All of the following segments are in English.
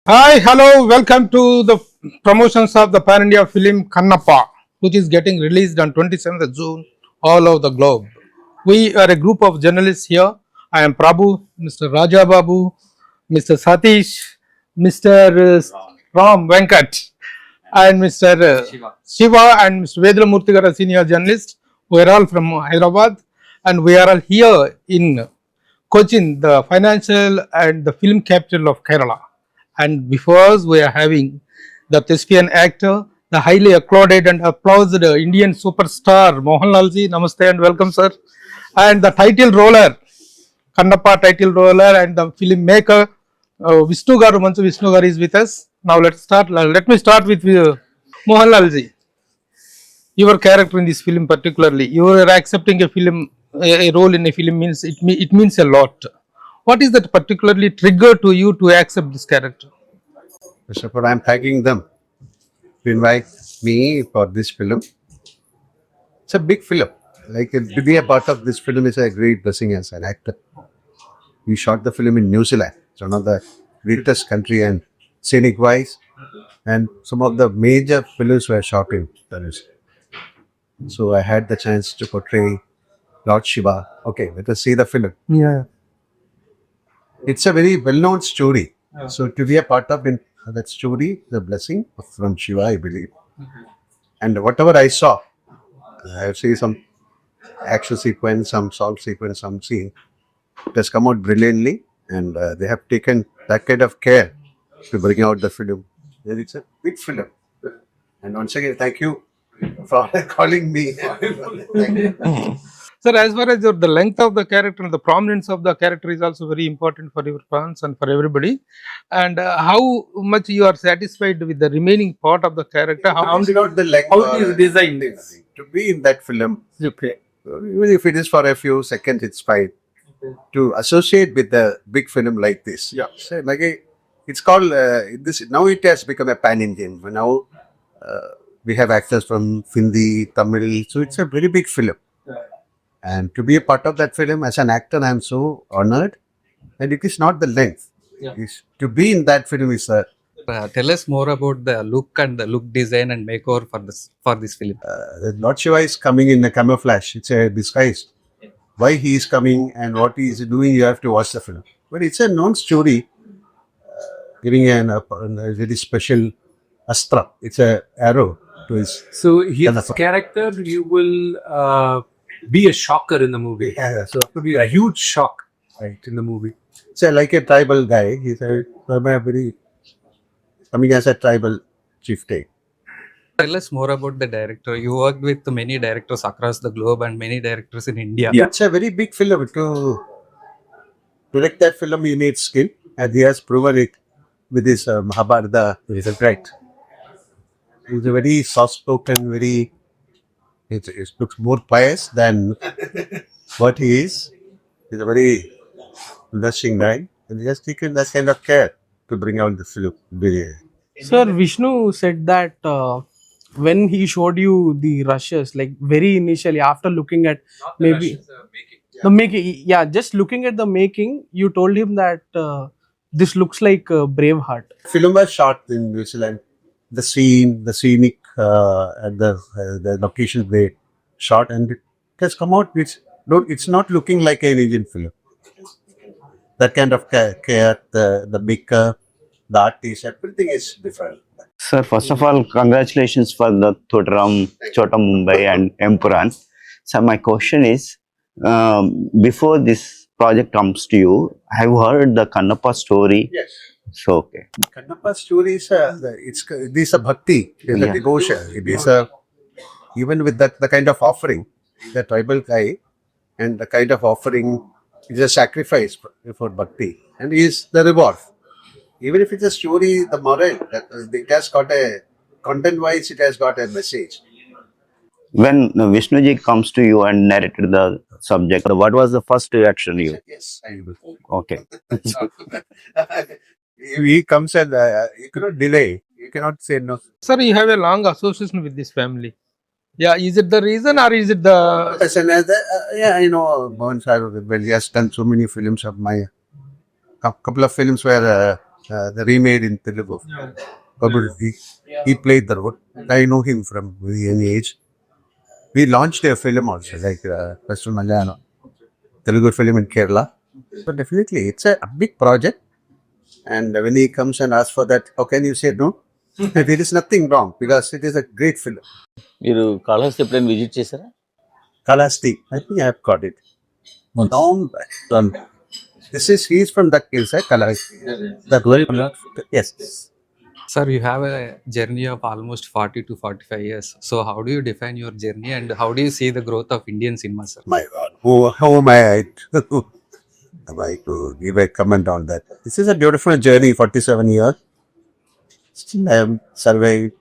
Hi, hello, welcome to the promotions of the Pan India film Kannappa, which is getting released on 27th of June all over the globe. We are a group of journalists here. I am Prabhu, Mr. Raja Babu, Mr. Satish, Mr. Ram Venkat, and Mr. Siva and Mr. Vedra Murtigara, senior journalist. We are all from Hyderabad, and we are all here in Cochin, the financial and the film capital of Kerala. And before us, we are having the thespian actor, the highly acclaimed and applauded Indian superstar Mohanlal ji. Namaste and welcome, sir. And the title roller, Kannappa title roller, and the filmmaker Vishnu Garu, Manchu Vishnu Garu is with us. Now let's start. Let me start with Mohanlal ji. Your character in this film, particularly, you are accepting a role in a film means it means a lot. What is that particularly trigger to you to accept this character? First of all, I'm thanking them to invite me for this film. It's a big film. To be a part of this film is a great blessing as an actor. We shot the film in New Zealand. It's one of the greatest country and scenic wise. And some of the major films were shot in Paris. So I had the chance to portray Lord Shiva. Okay, let us see the film. Yeah. It's a very well-known story. So to be a part of that story, the blessing from Shiva, I believe. And whatever I saw, I see some action sequence, some song sequence, some scene. It has come out brilliantly, and they have taken that kind of care to bring out the film. And it's a big film. And once again, thank you for calling me. Thank you. Sir, as far as the length of the character and the prominence of the character is also very important for your fans and for everybody. And how much you are satisfied with the remaining part of the character? It's not the length. How it is designed? To be in that film, Okay. even if it is for a few seconds, it's fine. To associate with the big film like this. Yeah. So, it's called, this. Now it has become a pan-Indian. Now we have actors from Hindi, Tamil. So it's a very big film. And to be a part of that film as an actor, I am so honored. And it is not the length. Yeah. It's, to be in that film is Tell us more about the look and the look design and makeover for this film. Lord Shiva is coming in a camouflage. It's a disguise. Why he is coming and what he is doing, you have to watch the film. But it's a known story, giving a very special astra. It's a arrow to his. So his Kannappa. character, you will be a shocker in the movie. Yeah, so It will be a huge shock, right, in the movie. it's like a tribal guy. He's a very coming as a tribal chieftain. Tell us more about the director. You worked with many directors across the globe and many directors in India. Yeah. It's a very big film. To direct that film, you need skill, and he has proven it with his Mahabharata. He's a great. He's a very soft-spoken, very. It looks more pious than what he is. He's a very blushing guy, and he has taken that kind of care to bring out the film. Sir, Vishnu said that when he showed you the rushes, like very initially, after looking at maybe the making, yeah, just looking at the making, you told him that this looks like Braveheart. Film was shot in New Zealand. The scenic, and the locations they shot, and it has come out. It's not looking like an Indian film. That kind of care, the makeup, the artist, everything is different. Sir, first of all, congratulations for the Thodaram, Chota Mumbai and Empuran. So my question is, before this project comes to you, have you heard the Kannappa story? Yes. So, okay. Kannappa story is it is a bhakti, it is a Yeah. devotion. It is even with that the kind of offering, the tribal guy, and the kind of offering is a sacrifice for bhakti, and is the reward. Even if it's a story, the moral that it has got a content wise, it has got a message. When Vishnuji comes to you and narrated the subject, what was the first reaction you? Yes, I will. Okay. He comes and you cannot delay. You cannot say no. Sir, you have a long association with this family. Yeah, is it the reason or is it the As an, yeah, I know Mohan sir. Well, he has done so many films of my. A couple of films were the remade in Telugu. Babu, he played the role. I know him from very young age. We launched a film also, like first Malayalam, Telugu film in Kerala. So definitely, it's a big project. And when he comes and asks for that, how can you say no? There is nothing wrong because it is a great film. మీరు కాళహస్తి ఎప్పుడైనా visit చేశారా? Kalasti, I think I have got it. Long back. He's from that hills, Kalasti. That very yes. Sir, you have a journey of almost 40 to 45 years. So how do you define your journey and how do you see the growth of Indian cinema, sir? My God, how am I? Am I to give a comment on that? This is a beautiful journey, 47 years. Still I am surveying.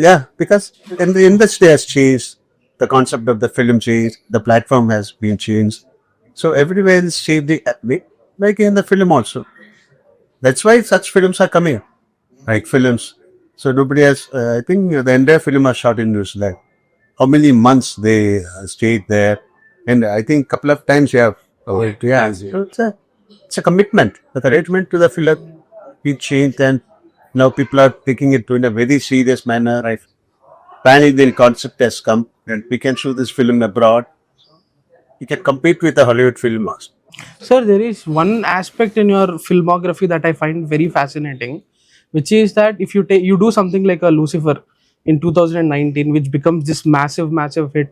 Yeah, because in the industry has changed, the concept of the film changed, the platform has been changed. So everywhere is changed like in the film also. That's why such films are coming, like films. So nobody has, I think the entire film was shot in New Zealand. How many months they stayed there. And I think couple of times you have, so it's a commitment. The commitment to the film, it changed and now people are taking it in a very serious manner. Right? Pan-Indian concept has come and we can show this film abroad. You can compete with the Hollywood film also. Sir, there is one aspect in your filmography that I find very fascinating, which is that if you do something like a Lucifer in 2019, which becomes this massive hit,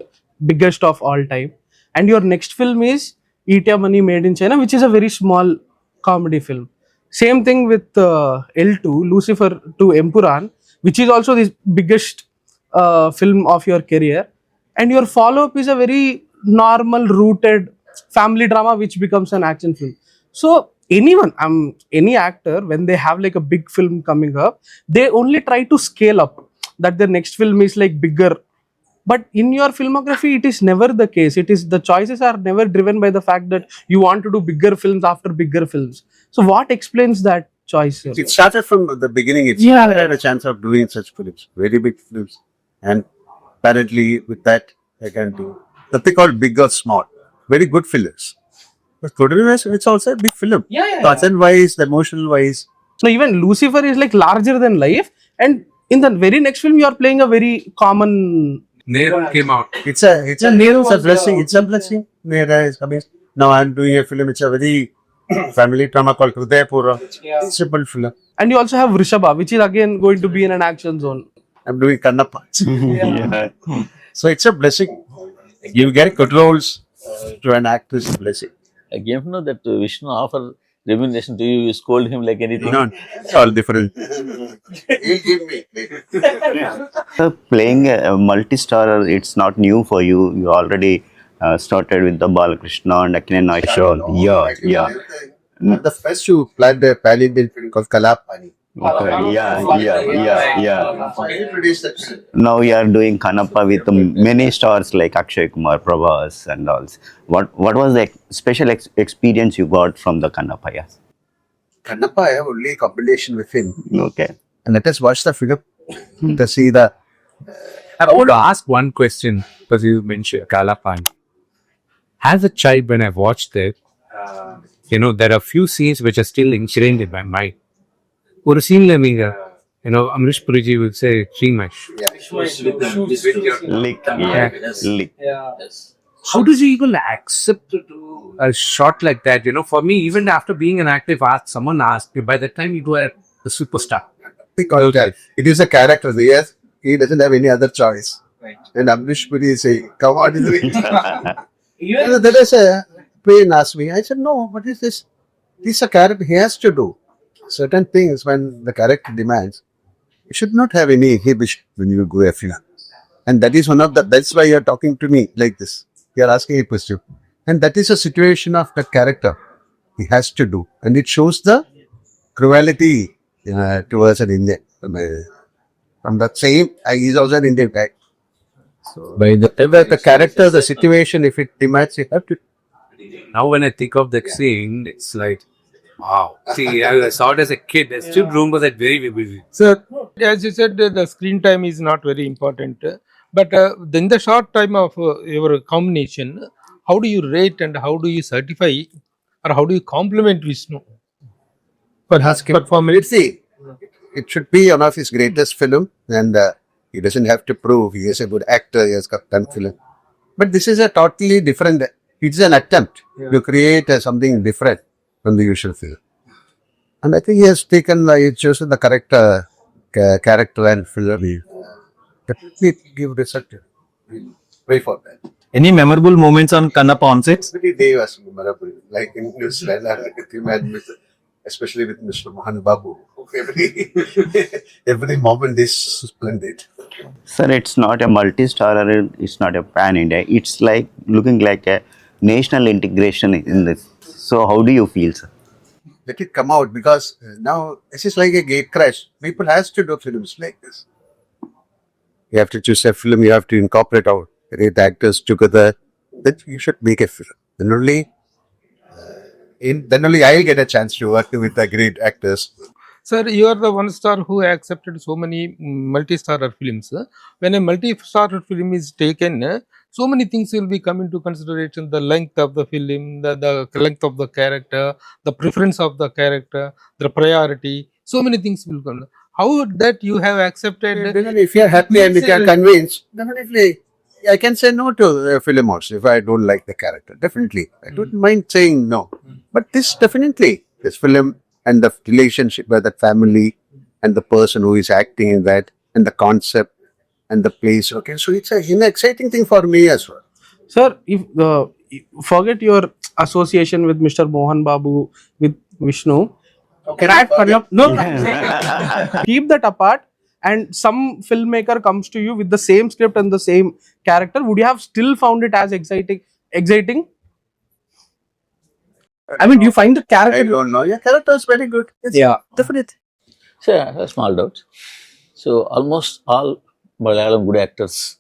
biggest of all time, and your next film is Eat Your Money Made in China, which is a very small comedy film. Same thing with L2, Lucifer to Empuran, which is also the biggest film of your career, and your follow-up is a very normal, rooted family drama which becomes an action film. So anyone, any actor, when they have like a big film coming up, they only try to scale up, that their next film is like bigger. But in your filmography, it is never the case. It is the choices are never driven by the fact that you want to do bigger films after bigger films. So what explains that choice, sir? It started from the beginning. I had a chance of doing such films, very big films. And apparently with that, I can do nothing called big or small. Very good films. But today it's also a big film. Content wise, the emotional wise. So even Lucifer is like larger than life, and in the very next film you are playing a very common. Nero came out. It's a blessing. It's a blessing. Nera is coming. Now I'm doing a film. It's a very family drama called Hridayapura. Simple film. And you also have Rishabha, which is again going to be in an action zone. I'm doing Kannappa. Yeah. So it's a blessing. You get good roles to an actor is a blessing. I came to know that Vishnu offer remuneration to you. You scold him like anything. No, it's all different. You give me. Playing a multi-starrer, it's not new for you. You already started with the Balakrishna and Akin Aishwarya. Yeah. The first you planned a Pan-Indian film called Kalapani. Okay. Yeah. Now you are doing Kanappa with many stars like Akshay, Kumar, Prabhas and all. What was the special experience you got from the Kanappa? Yes. Kannappa, I have only combination with him. Okay. And let us watch the film to see the. I want to ask one question because you mentioned Kalapan. As a child, when I watched it, there are few scenes which are still ingrained in my mind. ஒரு சீன்ல நீங்க Amrish Puriji would say Shrimash. Lick. How does he even accept to do a shot like that? For me, even after being an actor, if someone asked me, by the time you were a superstar. Because it is a character. Yes, he doesn't have any other choice. Right. And Amrish Puri is saying, come on, there is a pain asked me. I said, no, what is this? This is a character he has to do. Certain things when the character demands, you should not have any inhibition when you go a film. And that is that's why you are talking to me like this. You are asking a question. And that is a situation of that character. He has to do. And it shows the cruelty towards an Indian. From that same, he's also an Indian guy. So, by the character, the situation, if it demands, you have to. Now when I think of that scene, it's like, wow. See, I saw it as a kid. I still remember that very vividly. So, as you said, the screen time is not very important. But in the short time of your combination, how do you rate and how do you certify or how do you compliment Vishnu? for his performance. See, it should be one of his greatest film, and he doesn't have to prove he is a good actor. He has got done film, but this is a totally different. It's an attempt to create something different from the usual film, and I think he has taken, he chosen the correct character and film. Definitely give result. Pray for that. Any memorable moments on Kannapa on set? Every day was memorable, like in New Zealand, especially with Mr. Mohan Babu. Every moment is splendid. Sir, it's not a multi-star, it's not a pan-India. It's like looking like a national integration in this. So how do you feel, sir? Let it come out, because now this is like a gate crash. People has to do films like this. You have to choose a film, you have to incorporate our great actors together. Then you should make a film. Then only I'll get a chance to work with the great actors. Sir, you are the one star who accepted so many multi-starrer films. When a multi-starrer film is taken, so many things will be come into consideration: the length of the film, the length of the character, the preference of the character, the priority. So many things will come. How that you have accepted? Then if you are happy and if you are convinced, definitely I can say no to a film also if I don't like the character. Definitely. I don't mind saying no. But this film and the relationship with the family and the person who is acting in that and the concept and the place. Okay, so it's an exciting thing for me as well. Sir, if forget your association with Mr. Mohan Babu, with Vishnu. No, keep that apart. And some filmmaker comes to you with the same script and the same character. Would you have still found it as exciting? I mean, do you find the I character? don't know. Your character is very good. Yes, Yeah. definitely. So, I have a small doubt. So, almost all Malayalam good actors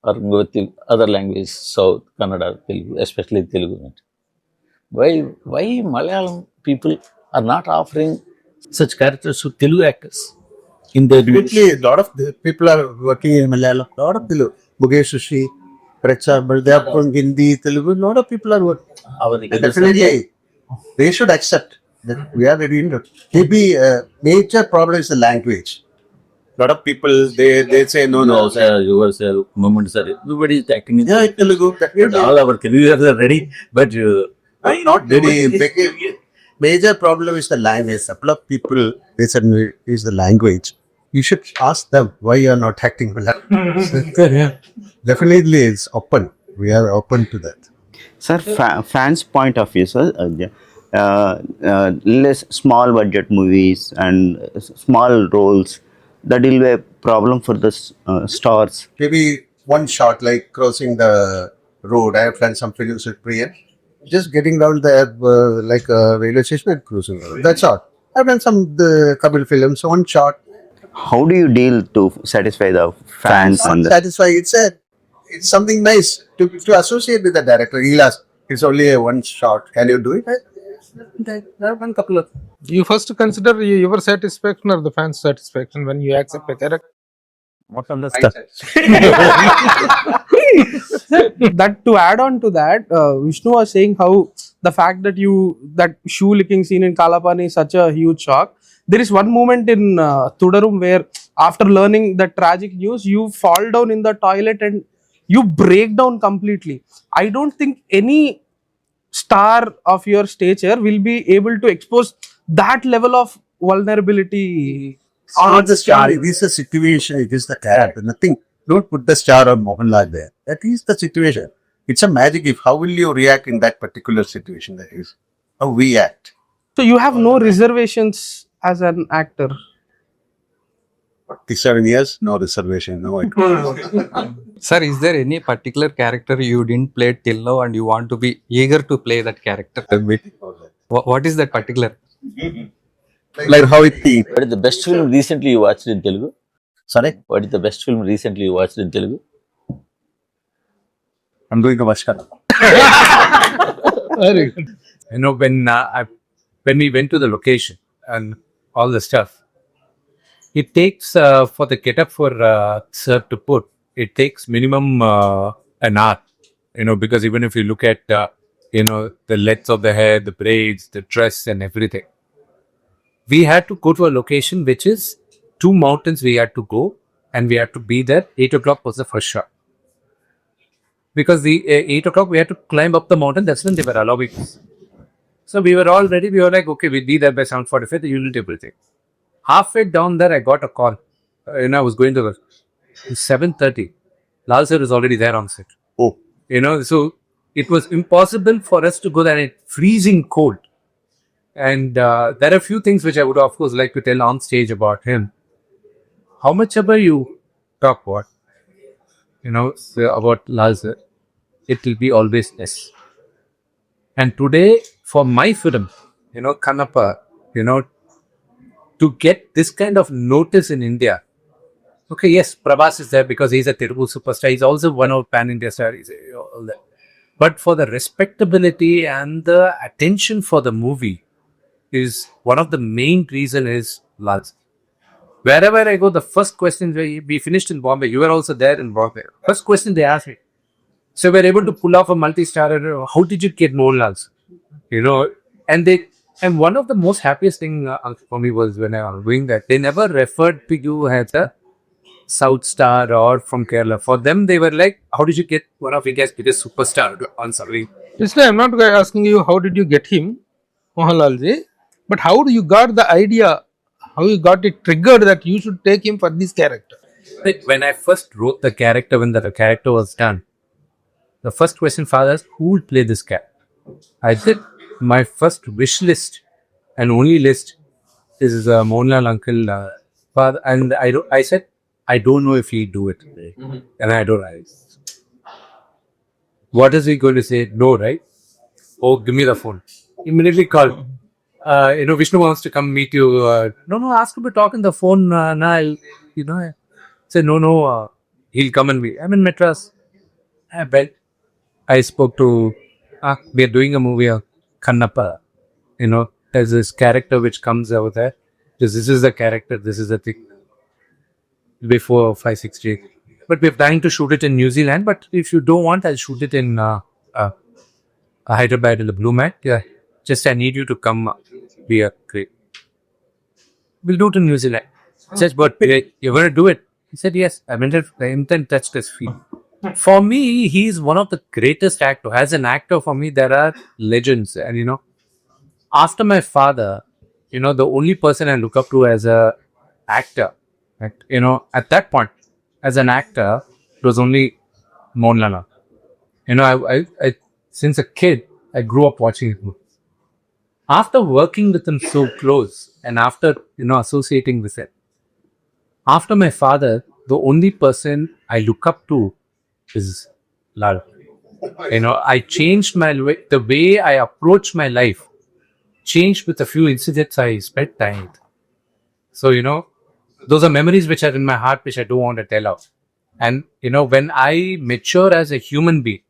are with the other languages, South, Kannada, Telugu, especially Telugu. Why Malayalam people are not offering such characters to Telugu actors in their Definitely, a lot of the people are working in Malayalam. A lot of Telugu. Mukesh, Rishi, for example, they are from Hindi, Telugu. A lot of people are working. Definitely, they should accept that we are ready. Maybe major problem is the language. A lot of people, they say no. sir, yours, moment, sir. Everybody is acting in Yeah, in Telugu. but Definitely. all our careers are ready, but Not very major problem is the language. A couple of people, they said is the language. You should ask them why you are not acting well. Definitely, it's open. We are open to that. Sir, fans' point of view, sir, less small budget movies and small roles, that will be a problem for the stars. Maybe one shot like crossing the road. I have done some films with Priya. Just getting down there like a railway station and cruising. That's all. I've done some couple films. One shot. How do you deal to satisfy the fans? Not And satisfying. It's something nice to associate with the director. He'll ask, it's only a one shot. Can you do it? I've done a couple of. You first consider your satisfaction or the fans' satisfaction when you accept a character. What on the stuff? That to add on to that, Vishnu was saying how the fact that that shoe licking scene in Kalapani is such a huge shock. There is one moment in Thudarum where after learning the tragic news, you fall down in the toilet and you break down completely. I don't think any star of your stature will be able to expose that level of vulnerability. It's not the star. It is the situation. It is the character. Nothing. Don't put the star on Mohanlal there. That is the situation. It's a magic. How will you react in that particular situation? That is how we act. So you have no reservations as an actor. 47 years, no reservation, no. Sir, is there any particular character you didn't play till now and you want to be eager to play that character? What is that particular? Like how it is. what is the best film recently you watched in Telugu? Sorry? What is the best film recently you watched in Telugu? I'm doing a Bhaskaran. Very good. You know, when we went to the location and all the stuff, it takes for the getup for sir to put, it takes minimum an hour. You know, because even if you look at the length of the hair, the braids, the dress, and everything, we had to go to a location which is 2 mountains we had to go, and we had to be there. 8 o'clock was the first shot. Because the 8 o'clock we had to climb up the mountain. That's when they were allowing us. So we were all ready. We were like, okay, we'll be there by 7:45. The usual table thing. Halfway down there, I got a call. I was going to work. 7:30. Lal sir is already there on set. Oh. So it was impossible for us to go there. It's freezing cold. And there are a few things which I would, of course, like to tell on stage about him. How much ever you talk about, about Lal sir, it will be always less. And today, for my film, Kannappa, to get this kind of notice in India. Okay, yes, Prabhas is there because he's a Telugu superstar. He's also one of pan-India stars. All that. But for the respectability and the attention for the movie is one of the main reason is Lal. Wherever I go, the first question, we finished in Bombay. You were also there in Bombay. First question they asked me. So we're able to pull off a multi-starrer. How did you get Mohanlal? And one of the most happiest thing for me was when I was doing that. They never referred to you as a South Star or from Kerala. For them, they were like, how did you get one of India's biggest superstar on something? Vishnu, I'm not asking you how did you get him, Mohanlal ji, but how do you got the idea, how you got it triggered that you should take him for this character? When I first wrote the character, when the character was done, the first question father asked, who will play this character? I said, my first wish list and only list is Mohanlal uncle. Father, and I said, I don't know if he'll do it. And I don't know. What is he going to say? No, right? Oh, give me the phone. Immediately call. Vishnu wants to come meet you. No, ask him to talk on the phone. I'll, say, no, he'll come and meet. I'm in Madras. I bet. I spoke to, we are doing a movie, Kannappa. There's this character which comes over there. This is the character, this is the thing. Before 5-6 days. But we're planning to shoot it in New Zealand. But if you don't want, I'll shoot it in Hyderabad in the Blue Mat. Yeah. Just I need you to come be a great. We'll do it in New Zealand. Says, but you're going to do it? He said, yes. I intend touch this feet. For me, he's one of the greatest actors. As an actor, for me, there are legends. And, after my father, the only person I look up to as a actor, at that point, as an actor, it was only Mohanlal. I since a kid, I grew up watching him. After working with him so close and after, associating with him, after my father, the only person I look up to is Lal. I changed the way I approach my life, changed with a few incidents I spent time. So, those are memories which are in my heart, which I don't want to tell out. And, when I mature as a human being,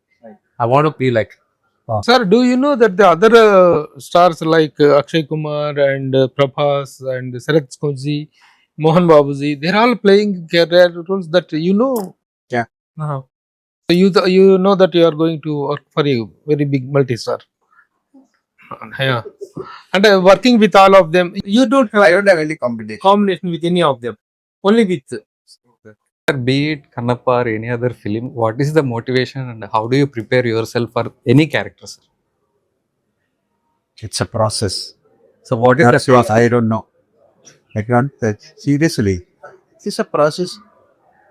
I want to be like, wow. Sir, do you know that the other stars like Akshay Kumar and Prabhas and Sarat Mohan Babuji, they're all playing career roles that you know. Yeah. So you know that you are going to work for a very big multi-star. Yeah. And working with all of them, I don't have any combination with any of them. Only with. Sir, be it Kannappa or any other film, what is the motivation and how do you prepare yourself for any character, sir? It's a process. So what is That's the what I don't know. I can't, seriously. It's a process.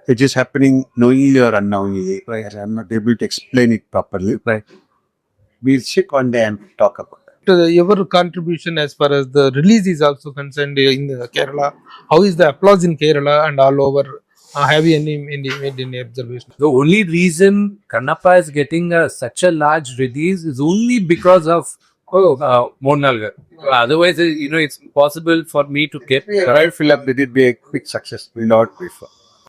It is happening knowingly or unknowingly. Right. I'm not able to explain it properly. Right. We'll sit one day and talk about it. Your contribution as far as the release is also concerned in Kerala. How is the applause in Kerala and all over? Have you made any observation? The only reason Kannappa is getting such a large release is only because of Mohanlal. Otherwise, it's impossible for me to get. Right, Philip, let it be a quick success. We'll not prefer.